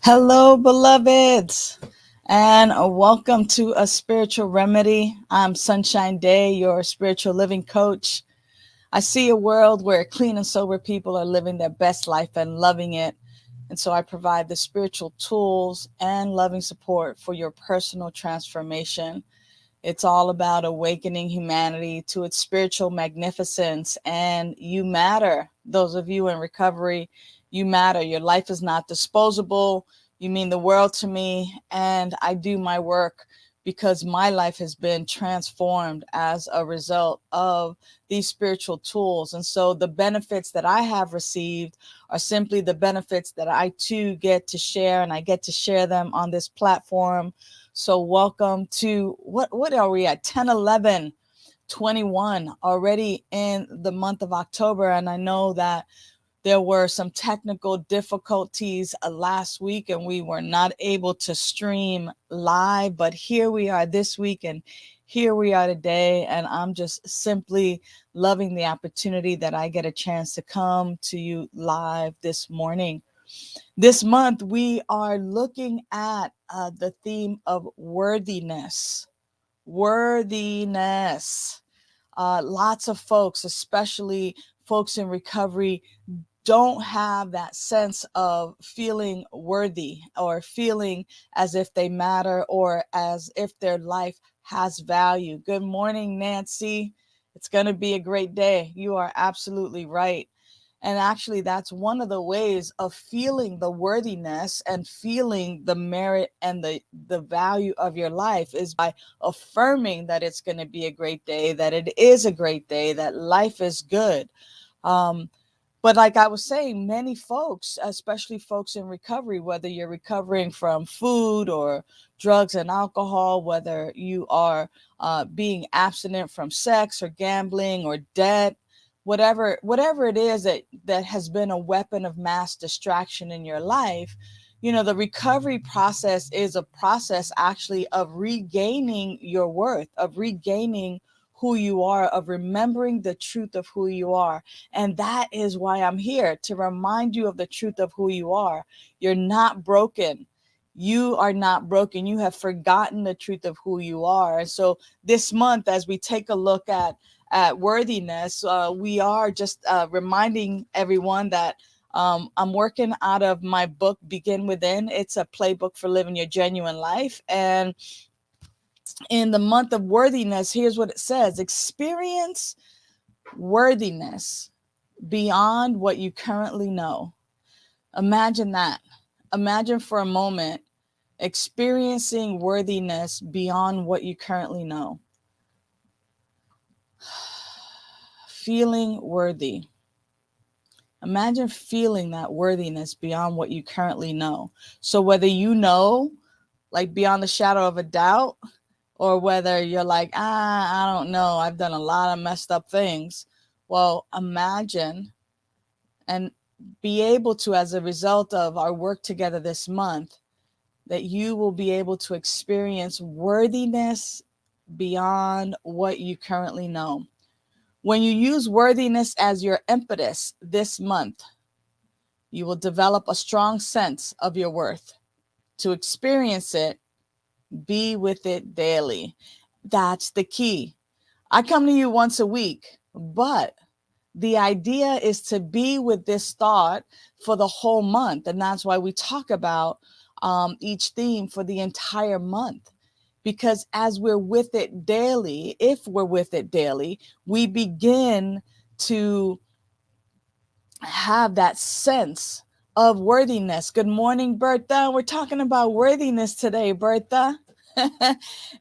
Hello, beloveds, and welcome to A Spiritual Remedy. I'm Sunshine Day, your spiritual living coach. I see a world where clean and sober people are living their best life and loving it. And so I provide the spiritual tools and loving support for your personal transformation. It's all about awakening humanity to its spiritual magnificence, and you matter. Those of you in recovery, you matter. Your life is not disposable. You mean the world to me, and I do my work because my life has been transformed as a result of these spiritual tools. And so the benefits that I have received are simply the benefits that I too get to share, and I get to share them on this platform. So welcome to, what are we at? 10, 11, 21 already in the month of October. And I know that there were some technical difficulties last week and we were not able to stream live, but here we are this week and here we are today. And I'm just simply loving the opportunity that I get a chance to come to you live this morning. This month, we are looking at the theme of worthiness. Worthiness. Lots of folks, especially folks in recovery, don't have that sense of feeling worthy or feeling as if they matter or as if their life has value. Good morning, Nancy. It's going to be a great day. You are absolutely right. And actually, that's one of the ways of feeling the worthiness and feeling the merit and the value of your life is by affirming that it's going to be a great day, that it is a great day, that life is good. But like I was saying, many folks, especially folks in recovery, whether you're recovering from food or drugs and alcohol, whether you are being abstinent from sex or gambling or debt, whatever it is that has been a weapon of mass distraction in your life, the recovery process is a process actually of regaining your worth, of regaining who you are, of remembering the truth of who you are. And that is why I'm here, to remind you of the truth of who you are. You're not broken. You are not broken. You have forgotten the truth of who you are. And so this month, as we take a look at worthiness, we are just reminding everyone that I'm working out of my book, Begin Within. It's a playbook for living your genuine life. And in the month of worthiness, here's what it says: experience worthiness beyond what you currently know. Imagine that. Imagine for a moment experiencing worthiness beyond what you currently know. Feeling worthy. Imagine feeling that worthiness beyond what you currently know. So whether you know, like beyond the shadow of a doubt, or whether you're like, I don't know, I've done a lot of messed up things. Well, imagine and be able to, as a result of our work together this month, that you will be able to experience worthiness beyond what you currently know. When you use worthiness as your impetus this month, you will develop a strong sense of your worth. To experience it, be with it daily. That's the key. I come to you once a week, but the idea is to be with this thought for the whole month. And that's why we talk about each theme for the entire month. Because as we're with it daily, if we're with it daily, we begin to have that sense of worthiness. Good morning, Bertha. We're talking about worthiness today, Bertha.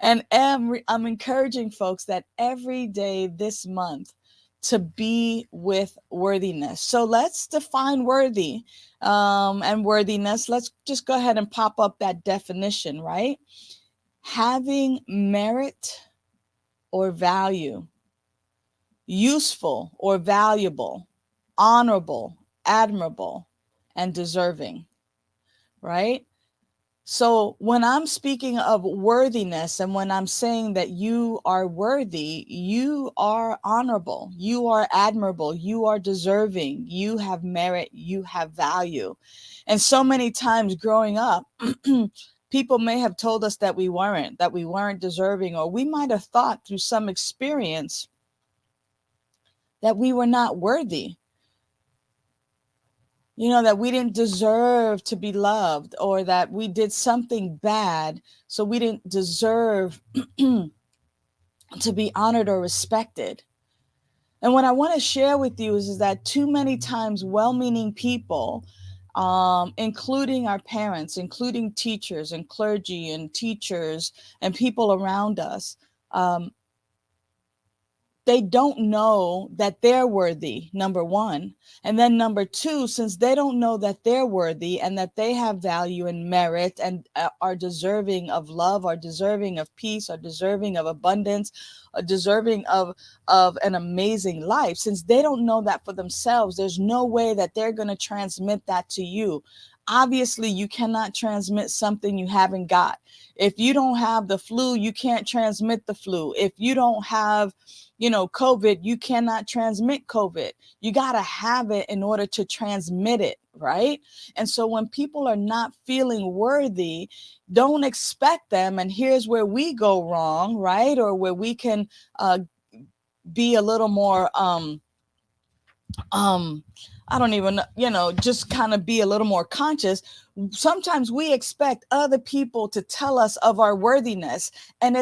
And I'm encouraging folks that every day this month to be with worthiness. So let's define worthy and worthiness. Let's just go ahead and pop up that definition, right? Having merit or value, useful or valuable, honorable, admirable, and deserving, right? So when I'm speaking of worthiness and when I'm saying that you are worthy, you are honorable, you are admirable, you are deserving, you have merit, you have value. And so many times growing up, people may have told us that we weren't deserving, or we might have thought through some experience that we were not worthy. You know, that we didn't deserve to be loved, or that we did something bad, so we didn't deserve to be honored or respected. And what I want to share with you is that too many times well-meaning people, including our parents, including teachers and clergy and teachers and people around us, they don't know that they're worthy, number one. And then number two, since they don't know that they're worthy and that they have value and merit and are deserving of love, are deserving of peace, are deserving of abundance, are deserving of an amazing life, since they don't know that for themselves, there's no way that they're going to transmit that to you. Obviously, you cannot transmit something you haven't got. If you don't have the flu, you can't transmit the flu. If you don't have COVID, you cannot transmit COVID. You got to have it in order to transmit it, right? And so when people are not feeling worthy, don't expect them. And here's where we go wrong, right? Or where we can be a little more, I don't even, just kind of be a little more conscious. Sometimes we expect other people to tell us of our worthiness, and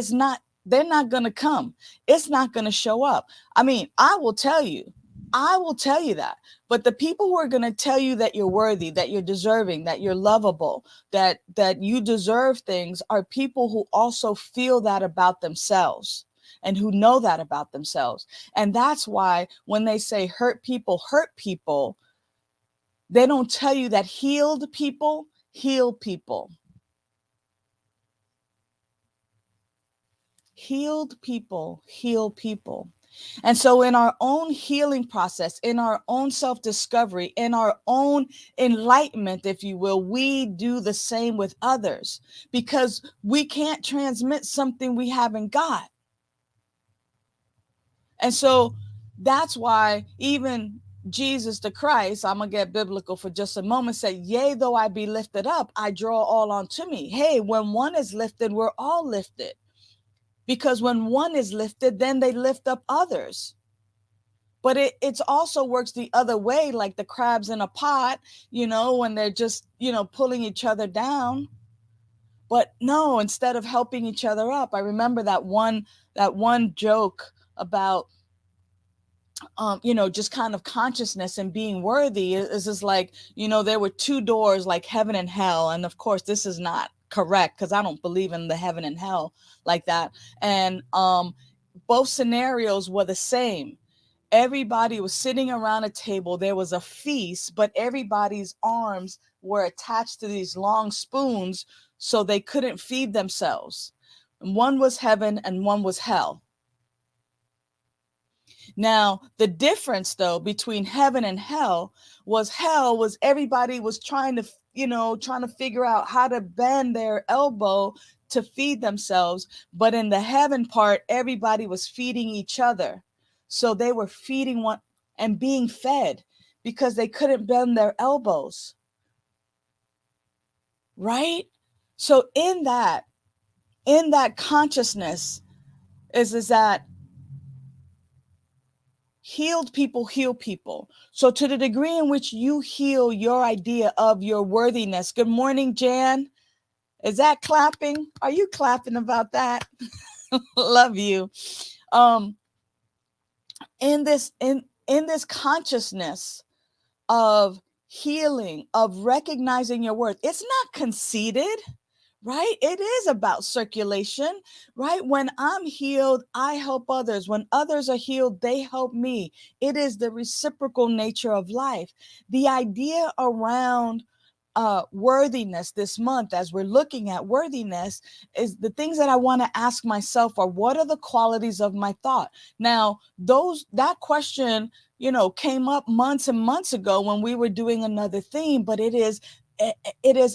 they're not going to come. It's not going to show up. I mean, I will tell you that. But the people who are going to tell you that you're worthy, that you're deserving, that you're lovable, that you deserve things, are people who also feel that about themselves and who know that about themselves. And that's why when they say hurt people, they don't tell you that healed people heal people. Healed people heal people. And so in our own healing process, in our own self-discovery, in our own enlightenment, if you will, we do the same with others, because we can't transmit something we haven't got. And so that's why even Jesus the Christ, I'm going to get biblical for just a moment, said, yea, though I be lifted up, I draw all onto me. Hey, when one is lifted, we're all lifted. Because when one is lifted, then they lift up others. But it also works the other way, like the crabs in a pot, when they're just, pulling each other down. But no, instead of helping each other up, I remember that one joke about just kind of consciousness and being worthy is just like, there were two doors, like heaven and hell. And of course, this is not correct, because I don't believe in the heaven and hell like that. And both scenarios were the same. Everybody was sitting around a table. There was a feast, but everybody's arms were attached to these long spoons, so they couldn't feed themselves. And one was heaven and one was hell. Now, the difference, though, between heaven and hell was everybody was trying to figure out how to bend their elbow to feed themselves. But in the heaven part, everybody was feeding each other. So they were feeding one and being fed because they couldn't bend their elbows. Right? So in that consciousness is that Healed people heal people. So to the degree in which you heal your idea of your worthiness. Good morning, Jan. Is that clapping? Are you clapping about that? Love you. Um, in this consciousness of healing, of recognizing your worth, it's not conceited, right? It is about circulation, right? When I'm healed, I help others. When others are healed, they help me. It is the reciprocal nature of life. The idea around worthiness this month, as we're looking at worthiness, is the things that I want to ask myself are, what are the qualities of my thought? Now, that question, came up months and months ago when we were doing another theme, but it is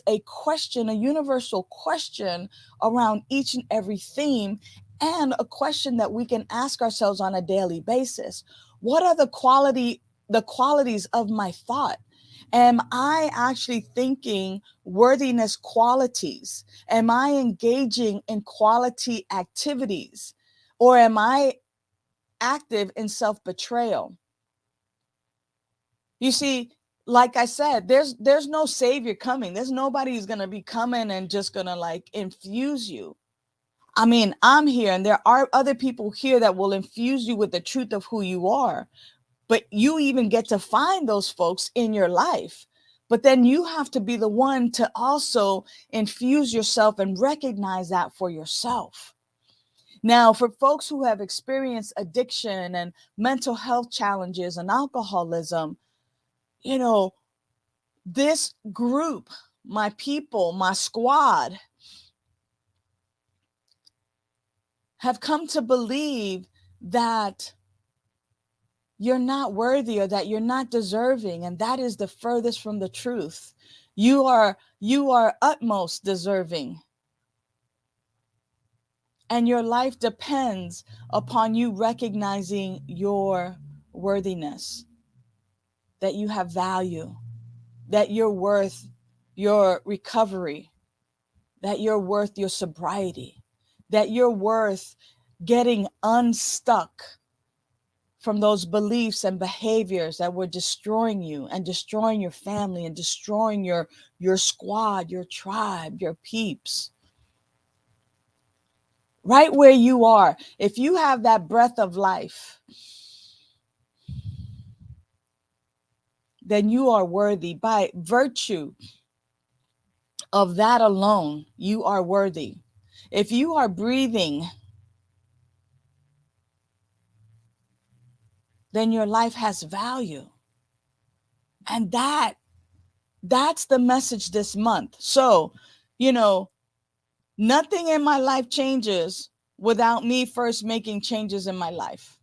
a question, a universal question around each and every theme, and a question that we can ask ourselves on a daily basis. What are the qualities of my thought? Am I actually thinking worthiness qualities? Am I engaging in quality activities? Or am I active in self-betrayal? You see, like I said, there's no savior coming. There's nobody who's going to be coming and just going to like infuse you. I mean, I'm here and there are other people here that will infuse you with the truth of who you are. But you even get to find those folks in your life. But then you have to be the one to also infuse yourself and recognize that for yourself. Now, for folks who have experienced addiction and mental health challenges and alcoholism, this group, my people, my squad, have come to believe that you're not worthy or that you're not deserving, and that is the furthest from the truth. You are utmost deserving, and your life depends upon you recognizing your worthiness, that you have value, that you're worth your recovery, that you're worth your sobriety, that you're worth getting unstuck from those beliefs and behaviors that were destroying you and destroying your family and destroying your squad, your tribe, your peeps. Right where you are, if you have that breath of life, then you are worthy. By virtue of that alone, you are worthy. If you are breathing, then your life has value. And that's the message this month. So, nothing in my life changes without me first making changes in my life.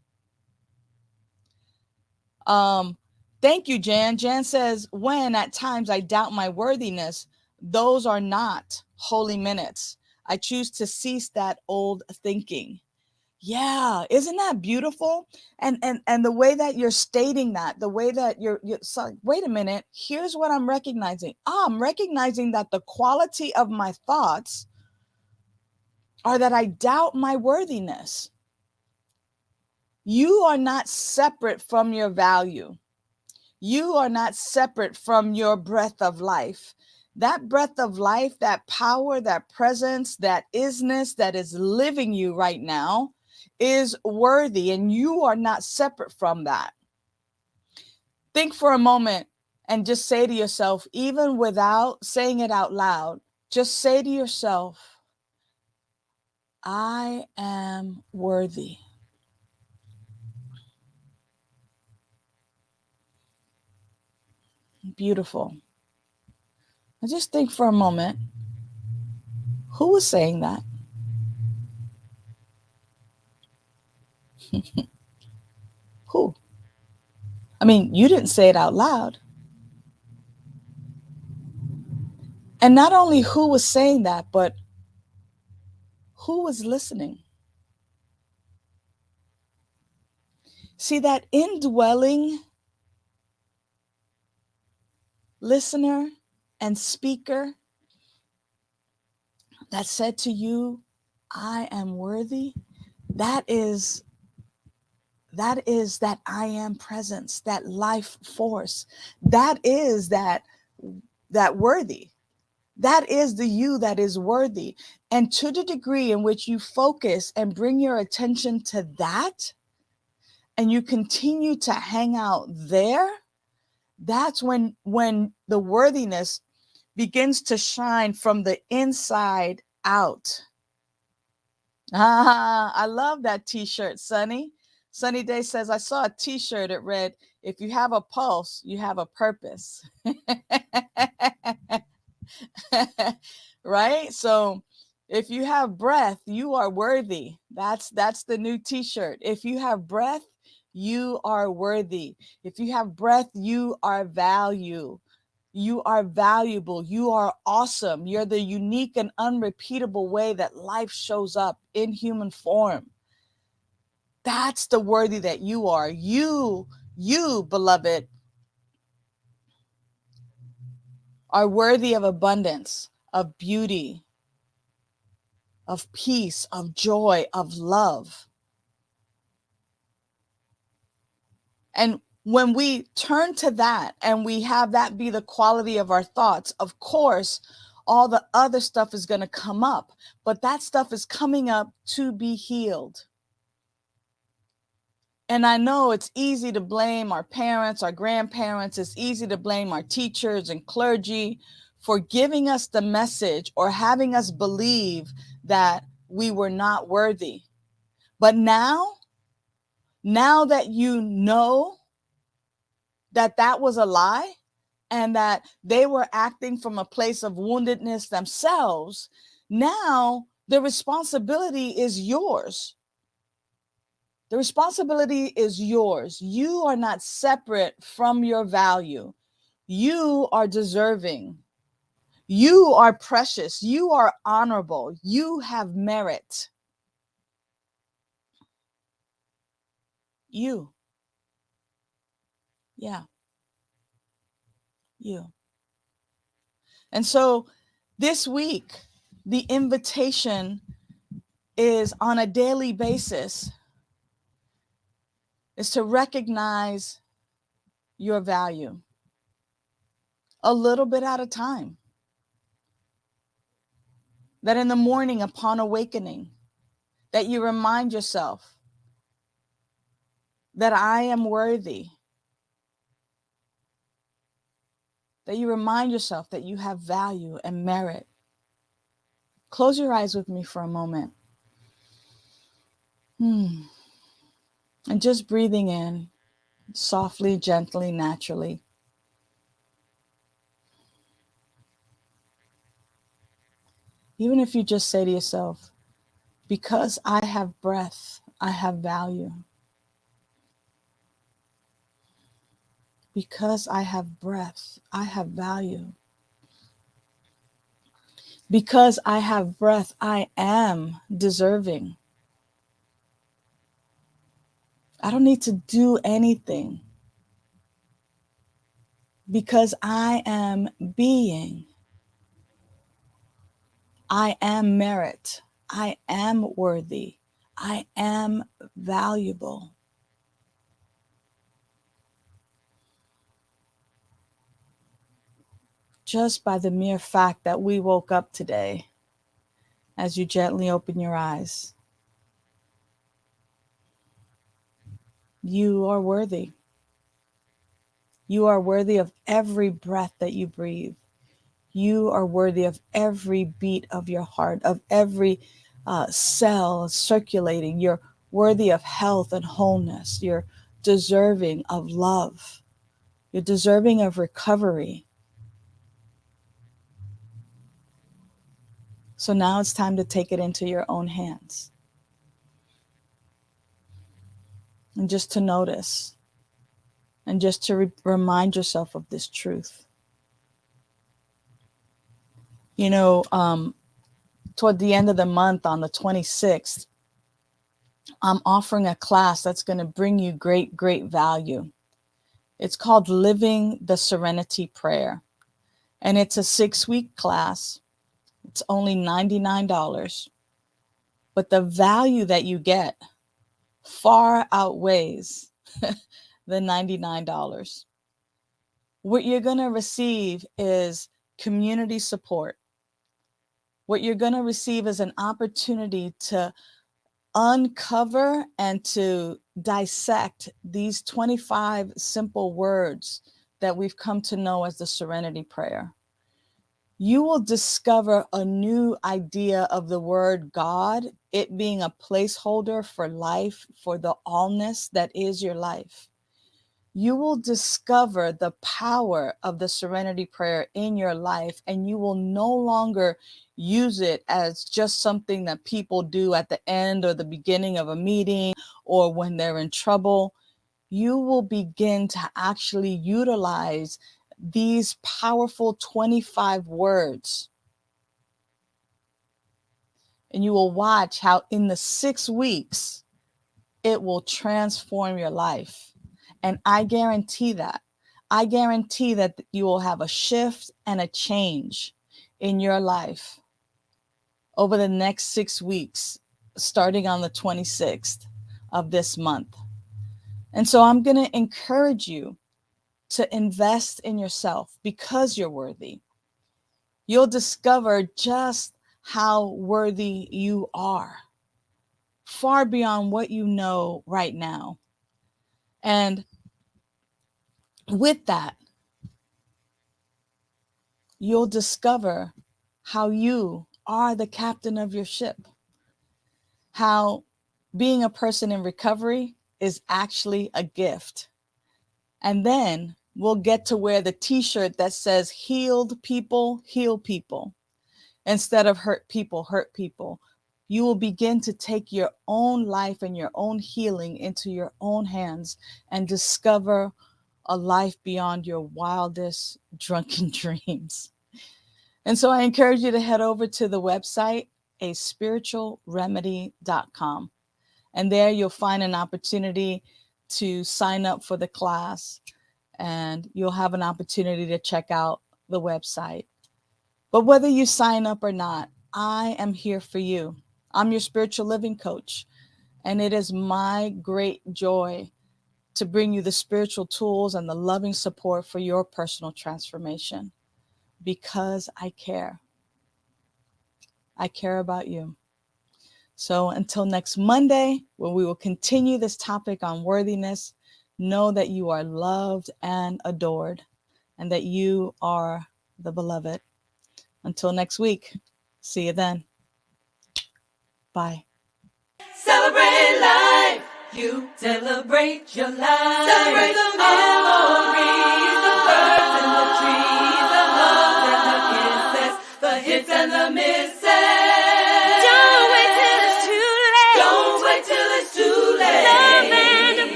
Thank you, Jan. Jan says, when at times I doubt my worthiness, those are not holy minutes. I choose to cease that old thinking. Yeah, isn't that beautiful? And the way that you're stating that, the way that you're so, wait a minute, here's what I'm recognizing. I'm recognizing that the quality of my thoughts are that I doubt my worthiness. You are not separate from your value. You are not separate from your breath of life. That breath of life, that power, that presence, that isness that is living you right now is worthy, and you are not separate from that. Think for a moment and just say to yourself, even without saying it out loud, just say to yourself, I am worthy. Beautiful. And just think for a moment, who was saying that? Who? I mean, you didn't say it out loud. And not only who was saying that, but who was listening? See, that indwelling listener and speaker that said to you, I am worthy, that is That is that I am presence, that life force. That is that worthy. That is the you that is worthy. And to the degree in which you focus and bring your attention to that, and you continue to hang out there, that's when the worthiness begins to shine from the inside out. I love that t-shirt, Sunny. Sunny Day says, I saw a t-shirt. It read, if you have a pulse, you have a purpose. Right? So if you have breath, you are worthy. That's the new t-shirt. If you have breath, you are worthy. If you have breath, you are value. You are valuable. You are awesome. You're the unique and unrepeatable way that life shows up in human form. That's the worthy that you are. You, beloved, are worthy of abundance, of beauty, of peace, of joy, of love. And when we turn to that and we have that be the quality of our thoughts, of course, all the other stuff is going to come up, but that stuff is coming up to be healed. And I know it's easy to blame our parents, our grandparents. It's easy to blame our teachers and clergy for giving us the message or having us believe that we were not worthy. But now that you know that that was a lie and that they were acting from a place of woundedness themselves, now the responsibility is yours. The responsibility is yours. You are not separate from your value. You are deserving. You are precious. You are honorable. You have merit. You. Yeah. You. And so this week, the invitation is on a daily basis is to recognize your value a little bit at a time. That in the morning upon awakening, that you remind yourself that I am worthy. That you remind yourself that you have value and merit. Close your eyes with me for a moment. And just breathing in softly, gently, naturally. Even if you just say to yourself, because I have breath, I have value. Because I have breath, I have value. Because I have breath, I am deserving. I don't need to do anything. Because I am being. I am merit. I am worthy. I am valuable. Just by the mere fact that we woke up today, as you gently open your eyes, you are worthy. You are worthy of every breath that you breathe. You are worthy of every beat of your heart, of every cell circulating. You're worthy of health and wholeness. You're deserving of love. You're deserving of recovery. So now it's time to take it into your own hands. And just to notice. And just to remind yourself of this truth. You know, toward the end of the month on the 26th, I'm offering a class that's going to bring you great, great value. It's called Living the Serenity Prayer. And it's a 6-week class. It's only $99. But the value that you get far outweighs the $99. What you're going to receive is community support. What you're going to receive is an opportunity to uncover and to dissect these 25 simple words that we've come to know as the Serenity Prayer. You will discover a new idea of the word God, it being a placeholder for life, for the allness that is your life. You will discover the power of the Serenity Prayer in your life, and you will no longer use it as just something that people do at the end or the beginning of a meeting or when they're in trouble. You will begin to actually utilize these powerful 25 words. And you will watch how in the 6 weeks, it will transform your life. And I guarantee that. I guarantee that you will have a shift and a change in your life over the next 6 weeks, starting on the 26th of this month. And so I'm going to encourage you to invest in yourself because you're worthy. You'll discover just how worthy you are, far beyond what you know right now. And with that, you'll discover how you are the captain of your ship, how being a person in recovery is actually a gift. And then we'll get to wear the t-shirt that says healed people, heal people, instead of hurt people, hurt people. You will begin to take your own life and your own healing into your own hands and discover a life beyond your wildest drunken dreams. And so I encourage you to head over to the website, aspiritualremedy.com. And there you'll find an opportunity to sign up for the class, and you'll have an opportunity to check out the website. But whether you sign up or not, I am here for you. I'm your spiritual living coach, and it is my great joy to bring you the spiritual tools and the loving support for your personal transformation, because I care. I care about you. So until next Monday, when we will continue this topic on worthiness, know that you are loved and adored, and that you are the beloved. Until next week, see you then. Bye. Celebrate life. You celebrate your life. Celebrate the memories.